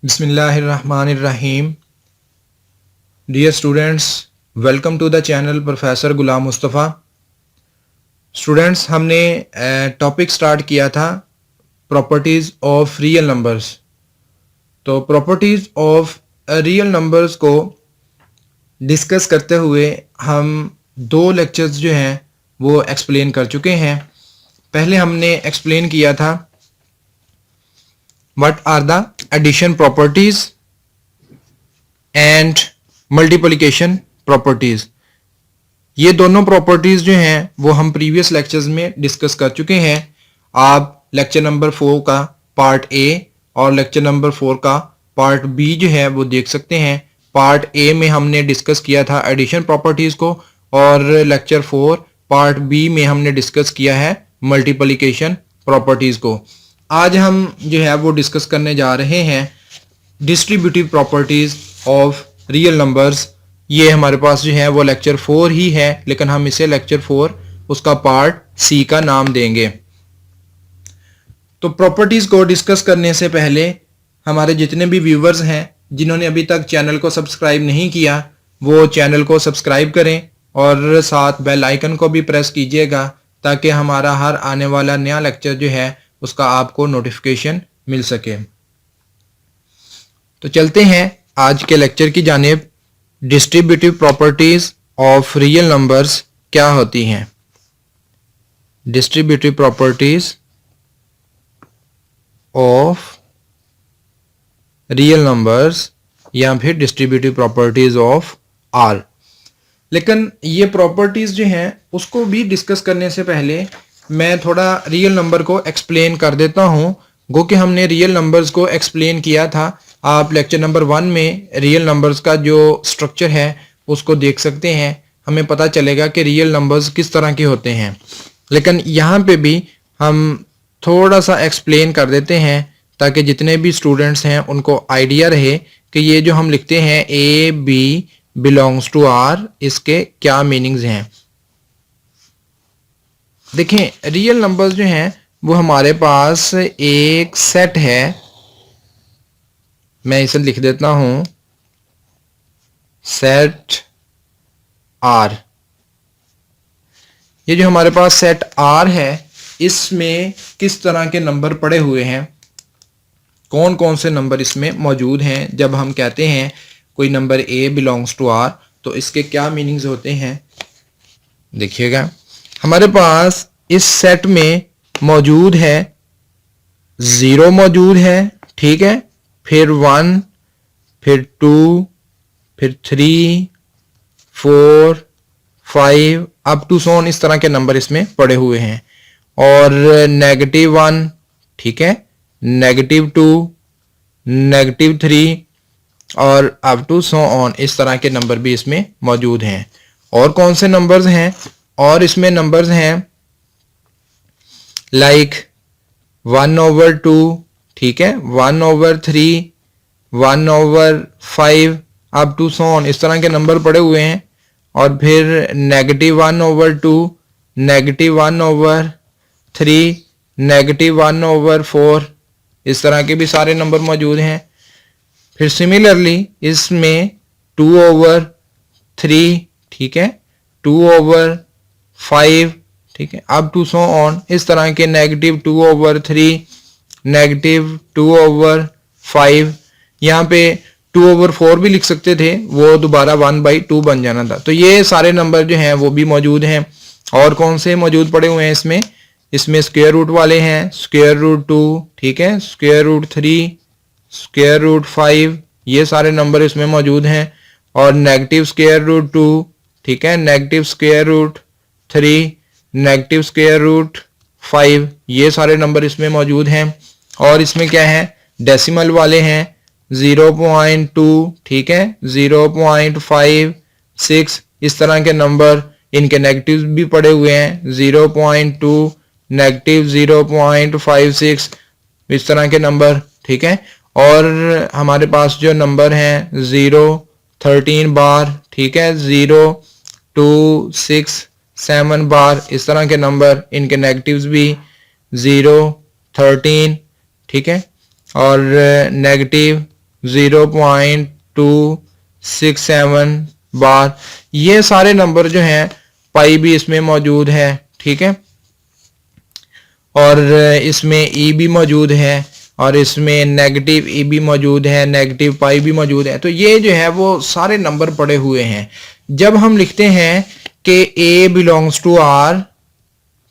बिस्मिल्लाहिर्रहमानिर्रहीम। Dear students, welcome to the channel professor Ghulam Mustafa. Students, हमने topic start किया था प्रॉपर्टीज़ ऑफ रियल नंबर्स। तो प्रॉपर्टीज़ ऑफ रियल नंबर्स को डिस्कस करते हुए हम दो लेक्चर्स जो हैं वो एक्सप्लेन कर चुके हैं। पहले हमने एक्सप्लेन किया था what are the addition properties and multiplication properties. ये दोनों प्रॉपर्टीज़ जो हैं वो हम प्रीवियस लेक्चर्स में डिस्कस कर चुके हैं। आप लेक्चर नंबर 4 का पार्ट ए और लेक्चर नंबर 4 का पार्ट बी जो है वो देख सकते हैं। पार्ट ए में हमने डिस्कस किया था एडिशन प्रॉपर्टीज़ को और लेक्चर 4 पार्ट बी में हमने डिस्कस किया है मल्टीप्लिकेशन प्रॉपर्टीज़ को। आज हम जो है वो डिस्कस करने जा रहे हैं distributive properties of real numbers. ये हमारे पास जो है वो लेक्चर 4 ही है, लेकिन हम इसे लेक्चर 4 उसका पार्ट सी का नाम देंगे। तो प्रॉपर्टीज़ को डिस्कस करने से पहले हमारे जितने भी व्यूवर्स हैं जिन्होंने अभी तक चैनल को सब्सक्राइब नहीं किया वो चैनल को सब्सक्राइब करें और साथ बेल आइकन को भी प्रेस कीजिएगा ताकि हमारा हर आने वाला नया लेक्चर जो है उसका आपको नोटिफिकेशन मिल सके। तो चलते हैं आज के लेक्चर की जानिब। Distributive properties of real numbers क्या होती हैं? Distributive properties of real numbers या फिर डिस्ट्रीब्यूटिव प्रॉपर्टीज ऑफ आर। लेकिन ये प्रॉपर्टीज जो हैं उसको भी डिस्कस करने से पहले मैं थोड़ा रियल नंबर को एक्सप्लेन कर देता हूँ। गो कि हमने रियल नंबर्स को एक्सप्लेन किया था। आप लेक्चर नंबर 1 में रियल नंबर्स का जो स्ट्रक्चर है उसको देख सकते हैं। हमें पता चलेगा कि रियल नंबर्स किस तरह के होते हैं। लेकिन यहाँ पे भी हम थोड़ा सा एक्सप्लेन कर देते हैं ताकि जितने भी स्टूडेंट्स हैं उनको आइडिया रहे कि ये जो हम लिखते हैं A B belongs to R, इसके क्या मीनिंग्स हैं। देखें, रियल नंबर्स जो हैं वो हमारे पास एक सेट है। मैं इसे लिख देता हूं सेट आर। ये जो हमारे पास सेट आर है इसमें किस तरह के नंबर पड़े हुए हैं, कौन कौन से नंबर इसमें मौजूद हैं। जब हम कहते हैं कोई number A belongs to R तो इसके क्या मीनिंग्स होते हैं देखिएगा। हमारे पास इस सेट में मौजूद है 0 मौजूद है, ठीक है, फिर 1, फिर 2, फिर 3, 4, 5 अप टू सोन, इस तरह के नंबर इसमें पड़े हुए हैं। और -1, ठीक है, -2, -3 और अप टू सो ऑन, इस तरह के नंबर भी इसमें मौजूद हैं। और कौन से नंबर्स हैं? और इसमें नंबर्स हैं लाइक 1/2, ठीक है, 1/3, 1/5 अप टू सो ऑन, इस तरह के नंबर पड़े हुए हैं। और फिर -1/2, -1/3, -1/4, इस तरह के भी सारे नंबर मौजूद हैं। फिर सिमिलरली इसमें 2/3, ठीक है, 2/5, ठीक है, अप टू सो ऑन, इस तरह के -2/3, -2/5। यहाँ पे 2/4 भी लिख सकते थे, वो दोबारा 1/2 बन जाना था। तो ये सारे नंबर जो हैं वो भी मौजूद हैं। और कौन से मौजूद पड़े हुए हैं इसमें? इसमें स्क्वायर रूट वाले हैं, स्क्वायर रूट 2, ठीक है, स्क्वायर रूट 3, स्क्वायर रूट 5, ये सारे नंबर इसमें मौजूद हैं। और नेगेटिव स्क्वायर रूट 2, ठीक है, negative square root 3, negative square root 5, ये सारे नंबर इसमें मौजूद हैं। और इसमें क्या है? डेसिमल वाले हैं 0.2, ठीक है, 0.56, इस तरह के नंबर, इनके नेगेटिव भी पड़े हुए हैं, 0.2, -0.56, इस तरह के नंबर, ठीक है। और हमारे पास जो नंबर हैं 0, 13 बार, ठीक है, 0, 2, 6, 7 बार, इस तरह के नंबर, इनके नेगेटिव्स भी 0, 13, ठीक है, और नेगेटिव 0.267 बार, ये सारे नंबर जो हैं, पाई भी इसमें मौजूद है, ठीक है, और इसमें ई भी मौजूद है, और इसमें नेगेटिव ई भी मौजूद है, नेगेटिव पाई भी मौजूद है। तो ये जो है वो सारे नंबर पड़े हुए हैं। जब हम लिखते हैं कि ए बिलोंग्स टू आर,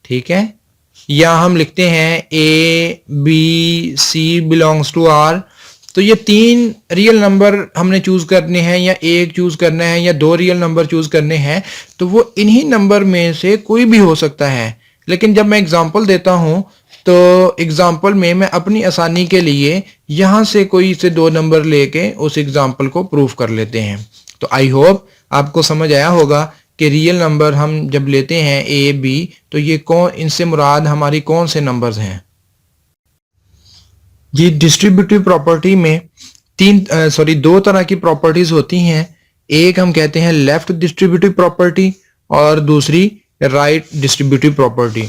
ठीक है, या हम लिखते हैं A B C belongs to R, तो ये तीन रियल नंबर हमने चूज करने हैं, या एक चूज करना है, या दो रियल नंबर चूज करने हैं, तो वो इन्हीं नंबर में से कोई भी हो सकता है। लेकिन जब मैं एग्जांपल देता हूं तो एग्जांपल में मैं अपनी आसानी के लिए यहां से कोई से दो नंबर लेके उस एग्जांपल को प्रूफ कर लेते हैं। तो आई होप आपको समझ आया होगा कि रियल नंबर हम जब लेते हैं ए बी, तो ये कौन, इनसे मुराद हमारी कौन से नंबर्स हैं। जी, डिस्ट्रीब्यूटिव प्रॉपर्टी में दो तरह की प्रॉपर्टीज होती हैं। एक हम कहते हैं लेफ्ट डिस्ट्रीब्यूटिव प्रॉपर्टी, और दूसरी राइट डिस्ट्रीब्यूटिव प्रॉपर्टी।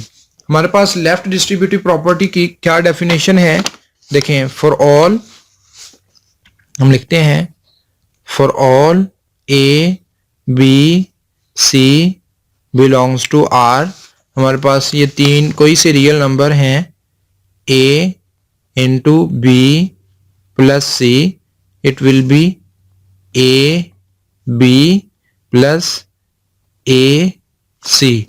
हमारे पास लेफ्ट डिस्ट्रीब्यूटिव प्रॉपर्टी की क्या डेफिनेशन है, देखें। फॉर ऑल, हम लिखते हैं for all A B C belongs to R. हमारे पास ये तीन कोई से रियल नंबर हैं, A into B plus C, it will be A B plus A C.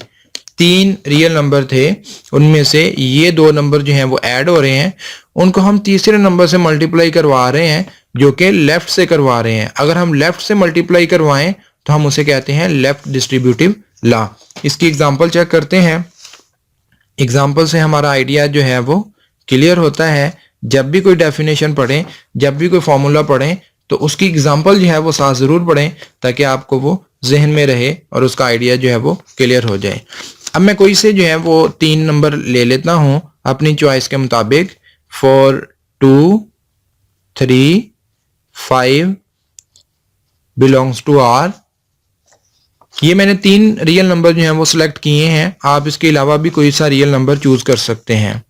तीन रियल नंबर थे, उनमें से ये दो नंबर जो हैं वो ऐड हो रहे हैं, उनको हम तीसरे नंबर से मल्टीप्लाई करवा रहे हैं, जो कि लेफ्ट से करवा रहे हैं। अगर हम लेफ्ट से मल्टीप्लाई करवाएं तो हम उसे कहते हैं लेफ्ट डिस्ट्रीब्यूटिव लॉ। इसकी एग्जांपल चेक करते हैं। एग्जांपल से हमारा आइडिया जो है वो क्लियर होता है। जब भी कोई डेफिनेशन पढ़ें, जब भी कोई फॉर्मूला पढ़ें, तो उसकी एग्जांपल जो है वो साथ जरूर पढ़ें, ताकि आपको वो जहन में रहे और उसका आइडिया जो है वो क्लियर हो जाए। अब मैं कोई से जो है वो तीन नंबर ले लेता हूं अपनी चॉइस के मुताबिक। 4, 2, 3, 5 बिलोंग्स टू आर। ये मैंने तीन रियल नंबर जो हैं वो सिलेक्ट किए हैं। आप इसके अलावा भी कोई सा रियल नंबर चूज कर सकते हैं।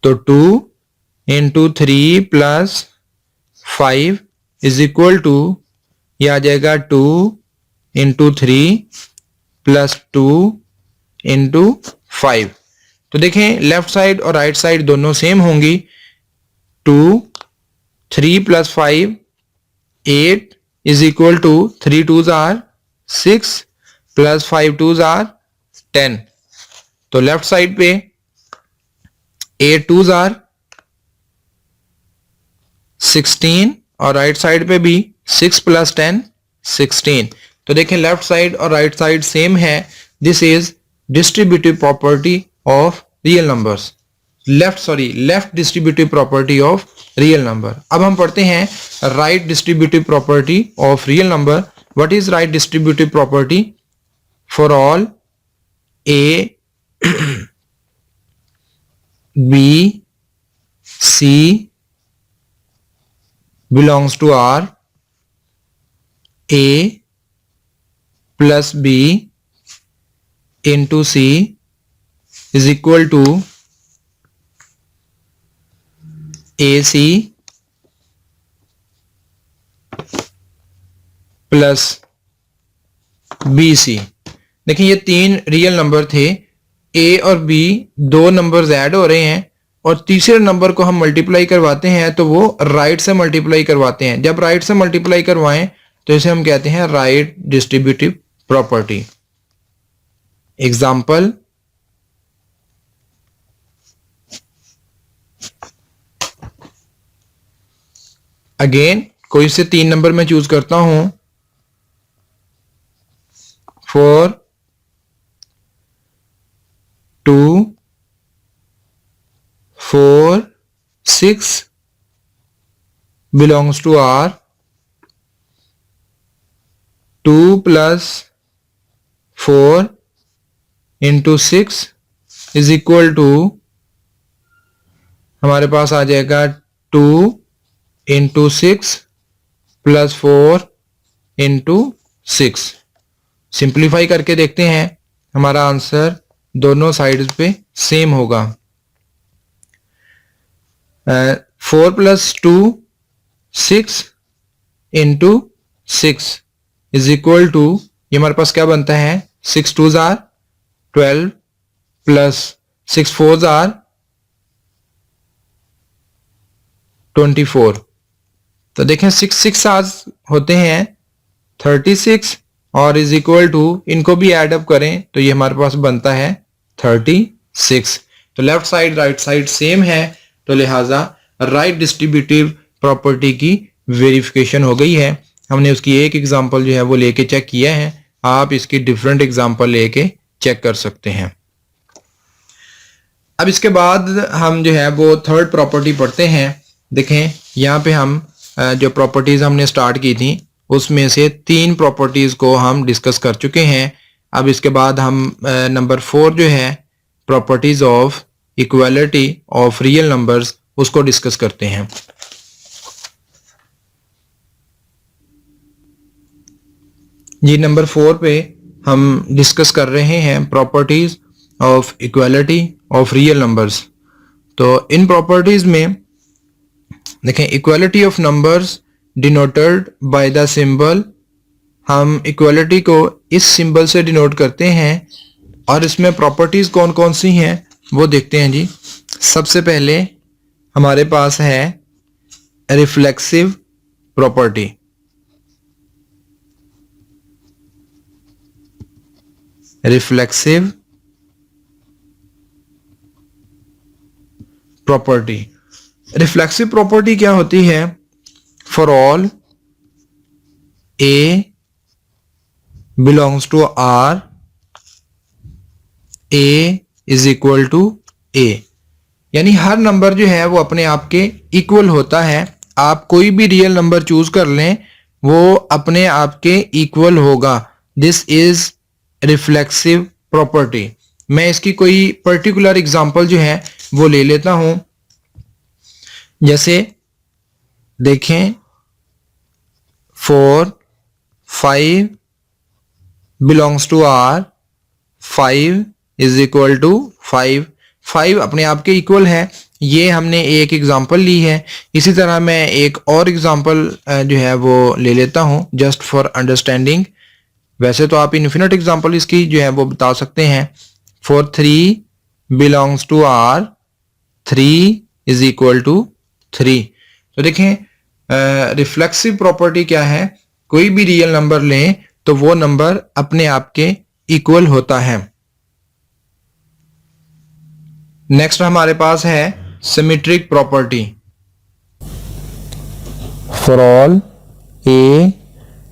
तो 2 into 3 plus 5 is equal to, यह आ जाएगा 2 इंटू 3 प्लस 2 इंटू 5। तो देखें, लेफ्ट साइड और राइट साइड दोनों सेम होंगी। 2, 3 plus 5 8 is equal to 3 2s are 6 plus 5 2s are 10। तो लेफ्ट साइड पे 8 2s आर 16, और राइट साइड पे भी 6 प्लस 10 16। तो देखें, लेफ्ट साइड और राइट साइड सेम है। This is distributive property of real numbers. Left distributive property of real number. अब हम पढ़ते हैं right distributive property of real number. What is right distributive property? For all A B C belongs to R, A plus B into C is equal to AC plus BC। देखिए, ये तीन real number थे। A और B दो numbers add हो रहे हैं, और तीसरे नंबर को हम मल्टीप्लाई करवाते हैं तो वो राइट से मल्टीप्लाई करवाते हैं। जब राइट से मल्टीप्लाई करवाएं तो इसे हम कहते हैं right distributive property. Example, again कोई से तीन नंबर में चूज करता हूं। 4, 2, 4, 6 belongs to R. 2 plus 4 into 6 is equal to, हमारे पास आ जाएगा 2 into 6 plus 4 into 6। सिंप्लीफाई करके देखते हैं, हमारा आंसर दोनों साइड्स पे सेम होगा। 4 plus 2 6 into 6 is equal to, ये हमारे पास क्या बनता है, 6 2 जार 12 प्लस 6 4 जार 24। तो देखें 6 6 आज होते हैं 36 और इज इक्वल टू, इनको भी ऐड अप करें तो ये हमारे पास बनता है 36। तो left side right side same है, तो लिहाजा राइट डिस्ट्रीब्यूटिव प्रॉपर्टी की वेरिफिकेशन हो गई है। हमने उसकी एक एग्जांपल जो है वो लेके चेक किया है, आप इसकी डिफरेंट एग्जांपल लेके चेक कर सकते हैं। अब इसके बाद हम जो है वो थर्ड प्रॉपर्टी पढ़ते हैं। देखें यहाँ पे हम जो प्रॉपर्टीज हमने स्टार्ट की थी उसमें से 3 प्रॉपर्टीज को हम डिस्कस कर चुके हैं। अब इसके बाद हम नंबर 4 जो है properties of equality of real numbers उसको डिस्कस करते हैं। जी नंबर 4 पे हम डिस्कस कर रहे हैं properties of equality of real numbers. तो इन प्रॉपर्टीज में देखें equality of numbers denoted by the symbol, हम इक्वालिटी को इस सिंबल से डिनोट करते हैं और इसमें प्रॉपर्टीज कौन कौन सी हैं वो देखते हैं जी। सबसे पहले हमारे पास है reflexive property. Reflexive property, reflexive property क्या होती है, for all A belongs to R, A is equal to A, यानी हर नंबर जो है वो अपने आप के इक्वल होता है। आप कोई भी रियल नंबर चूज कर लें वो अपने आप के इक्वल होगा। This is reflexive property. मैं इसकी कोई पर्टिकुलर एग्जांपल जो है वो ले लेता हूं। जैसे देखें 4 5 belongs to R, 5 is equal to 5, 5 अपने आप के इक्वल है। ये हमने एक एग्जांपल ली है। इसी तरह मैं एक और एग्जांपल जो है वो ले लेता हूं जस्ट फॉर अंडरस्टैंडिंग। वैसे तो आप इन्फिनिट एग्जांपल इसकी जो है वो बता सकते हैं। 4 3 belongs to R, 3 is equal to 3। तो देखें रिफ्लेक्सिव प्रॉपर्टी क्या है, कोई भी रियल नंबर लें तो वो नंबर अपने आप के इक्वल होता है। नेक्स्ट हमारे पास है symmetric property. For all A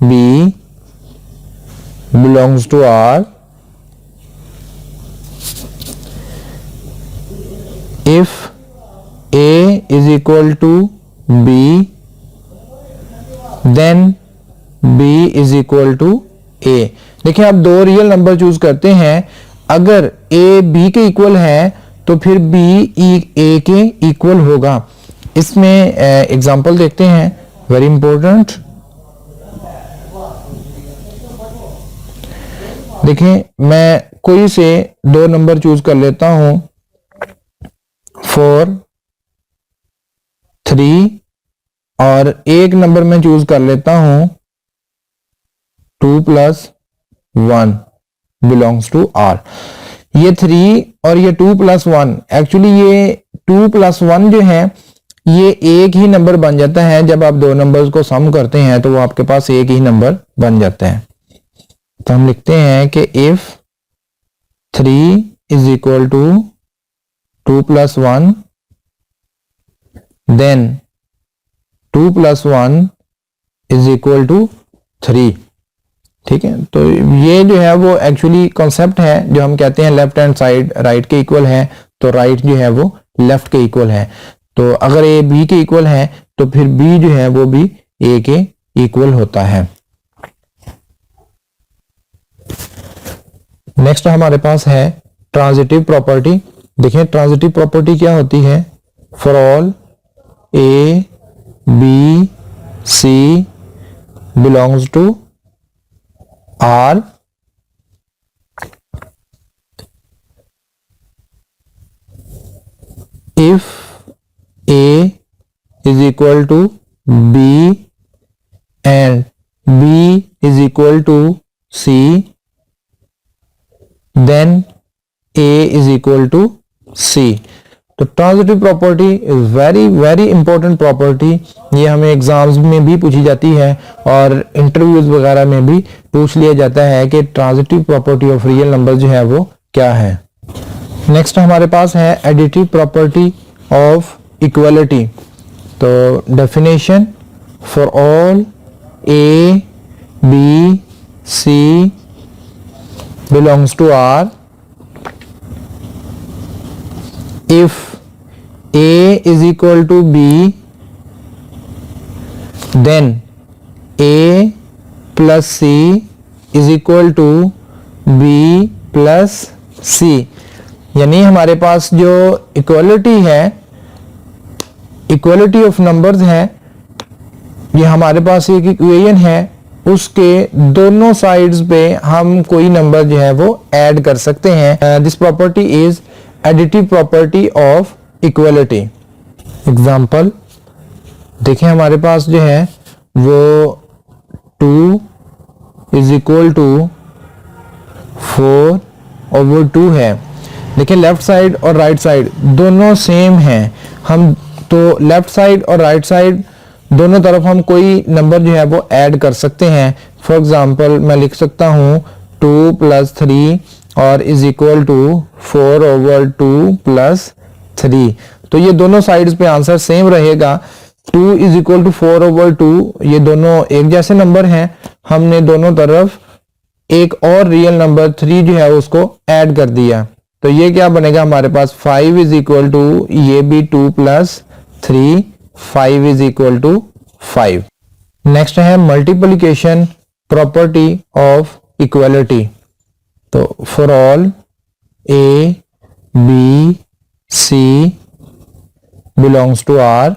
B belongs to R, if A is equal to B, then B is equal to A। देखिए आप दो रियल नंबर चूज करते हैं, अगर A B के इक्वल है तो फिर B A के इक्वल होगा। इसमें एग्जांपल देखते हैं, वेरी इंपॉर्टेंट। देखिए मैं कोई से दो नंबर चूज कर लेता हूं, 4 3 और एक नंबर में चूज कर लेता हूं 2 + 1 बिलोंग्स टू आर। ये 3 और ये 2 + 1, एक्चुअली ये 2 + 1 जो है ये एक ही नंबर बन जाता है। जब आप दो नंबर्स को सम करते हैं तो वो आपके पास एक ही नंबर बन जाता है। तो हम लिखते हैं कि if 3 is equal to 2 + 1 then 2 + 1 is equal to 3। ठीक है, तो ये जो है वो एक्चुअली कॉन्सेप्ट है जो हम कहते हैं लेफ्ट हैंड साइड राइट के इक्वल है, तो राइट जो है वो लेफ्ट के इक्वल है। तो अगर ए बी के इक्वल है तो फिर बी जो है वो भी ए के इक्वल होता है। नेक्स्ट हमारे पास है ट्रांजिटिव प्रॉपर्टी। देखिए ट्रांजिटिव प्रॉपर्टी क्या होती है, for all A B C belongs to R, if A is equal to B and B is equal to C, then A is equal to C. तो transitive property is very very important property, ये हमें exams में भी पूछी जाती है और interviews वगैरह में भी पूछ लिया जाता है कि transitive property of real number जो है वो क्या है। नेक्स्ट हमारे पास है एडिटिव प्रॉपर्टी ऑफ इक्वलिटी। तो definition for all A, B, C belongs to R, if A is equal to B, then A plus C is equal to B plus C। यानी हमारे पास जो इक्वलिटी है, equality of numbers है, ये हमारे पास एक equation है, उसके दोनों साइड्स पे हम कोई नंबर जो है वो ऐड कर सकते हैं। This property is additive property of equality. Example देखें, हमारे पास जो है वो 2 इज इक्वल टू 4 और वो 2 है। देखिए लेफ्ट साइड और राइट साइड दोनों सेम हैं, हम तो लेफ्ट साइड और राइट साइड दोनों तरफ हम कोई नंबर जो है वो ऐड कर सकते हैं। फॉर एग्जाम्पल मैं लिख सकता हूँ 2 + 3 और इज इक्वल टू 4/2 + 3। तो ये दोनों साइड्स पे आंसर सेम रहेगा। 2 इज इक्वल टू 4/2, ये दोनों एक जैसे नंबर हैं, हमने दोनों तरफ एक और रियल नंबर 3 जो है उसको ऐड कर दिया, तो ये क्या बनेगा हमारे पास 5 इज इक्वल टू, ये भी 2 + 3, 5 इज इक्वल टू 5। नेक्स्ट है मल्टीप्लिकेशन प्रॉपर्टी ऑफ इक्वलिटी। तो for all A, B, C belongs to R,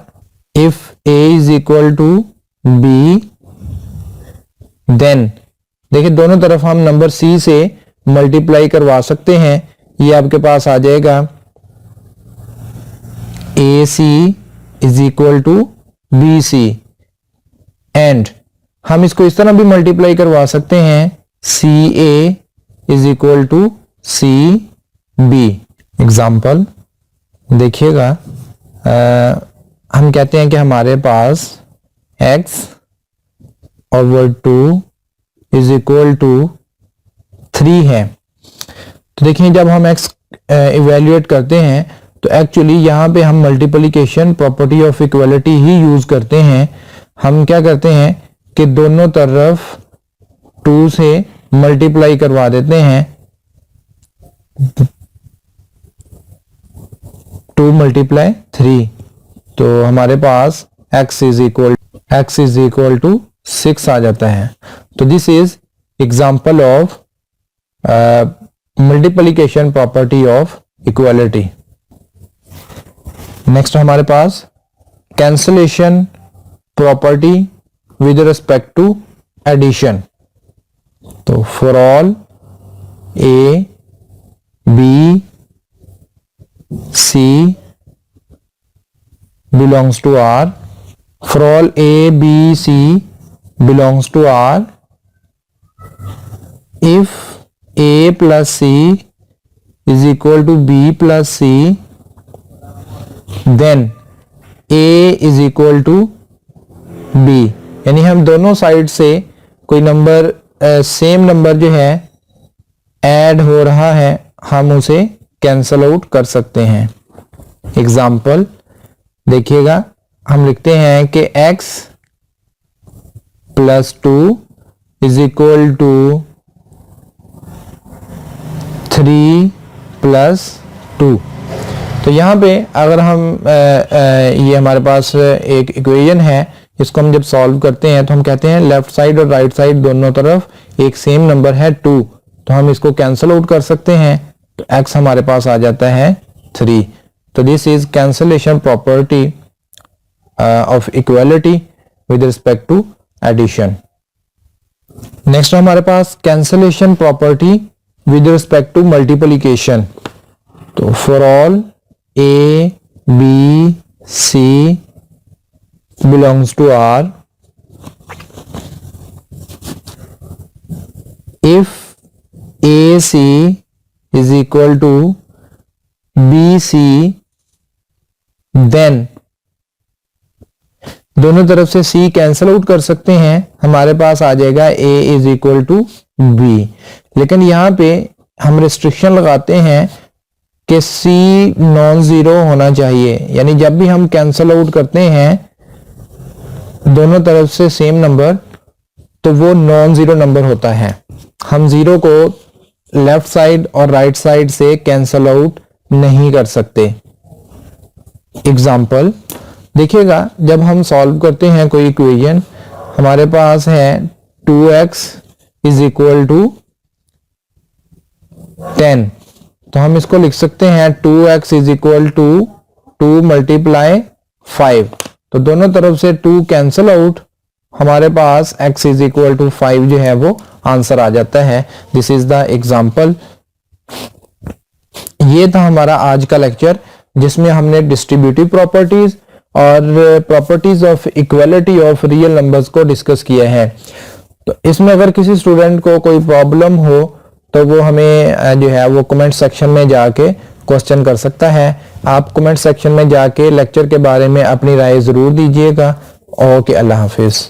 if A is equal to B, then देखिए दोनों तरफ हम नंबर C से मल्टीप्लाई करवा सकते हैं। ये आपके पास आ जाएगा AC is equal to BC, and हम इसको इस तरह भी मल्टीप्लाई करवा सकते हैं CA is equal to CB। Example देखिएगा, हम कहते हैं कि हमारे पास x over 2 is equal to 3 है। तो देखिए जब हम x इवेल्युएट करते हैं तो एक्चुअली यहाँ पे हम multiplication property of equality he use करते हैं। हम क्या करते हैं कि दोनों तरफ 2 से मल्टीप्लाई करवा देते हैं, 2 × 3, तो हमारे पास x इज इक्वल टू 6 आ जाता है। तो this is example of multiplication property of equality. Next हमारे पास cancellation property with respect to addition. तो for all A, B, C belongs to R, for all A, B, C belongs to R, if A plus C is equal to B plus C, then A is equal to B। यानी हम दोनों side से कोई number same number जो है add हो रहा है, हम उसे कैंसल आउट कर सकते हैं। एग्जाम्पल देखिएगा, हम लिखते हैं कि x + 2 इज इक्वल टू 3 + 2। तो यहाँ पे अगर हम ये हमारे पास एक इक्वेशन है, इसको हम जब सॉल्व करते हैं तो हम कहते हैं लेफ्ट साइड और राइट साइड दोनों तरफ एक सेम नंबर है 2, तो हम इसको कैंसल आउट कर सकते हैं, तो x हमारे पास आ जाता है 3। तो this is cancellation property of equality with respect to addition. Next हमारे पास cancellation property with respect to multiplication. तो for all A, B, C belongs to R if AC is equal to BC then दोनों तरफ से C cancel out कर सकते हैं, हमारे पास आ जाएगा A is equal to B। लेकिन यहां पे हम रिस्ट्रिक्शन लगाते हैं कि C नॉन जीरो होना चाहिए, यानी जब भी हम कैंसल आउट करते हैं दोनों तरफ से सेम नंबर तो वो नॉन जीरो नंबर होता है। हम जीरो को लेफ्ट साइड और राइट साइड से कैंसल आउट नहीं कर सकते। एग्जाम्पल देखिएगा, जब हम सॉल्व करते हैं कोई इक्वेशन, हमारे पास है 2x इज इक्वल टू 10, तो हम इसको लिख सकते हैं 2x is equal to 2 multiply 5, तो दोनों तरफ से 2 कैंसल आउट, हमारे पास x इज इक्वल टू 5 जो है वो आंसर आ जाता है। This is the example. ये था हमारा आज का लेक्चर जिसमें हमने डिस्ट्रीब्यूटिव प्रॉपर्टीज और properties of equality of real numbers को डिस्कस किया है। तो इसमें अगर किसी स्टूडेंट को कोई प्रॉब्लम हो तो वो हमें जो है वो कमेंट सेक्शन में जाके क्वेश्चन कर सकता है। आप कमेंट सेक्शन में जाके लेक्चर के बारे में अपनी राय जरूर दीजिएगा। ओके, अल्लाह हाफिज।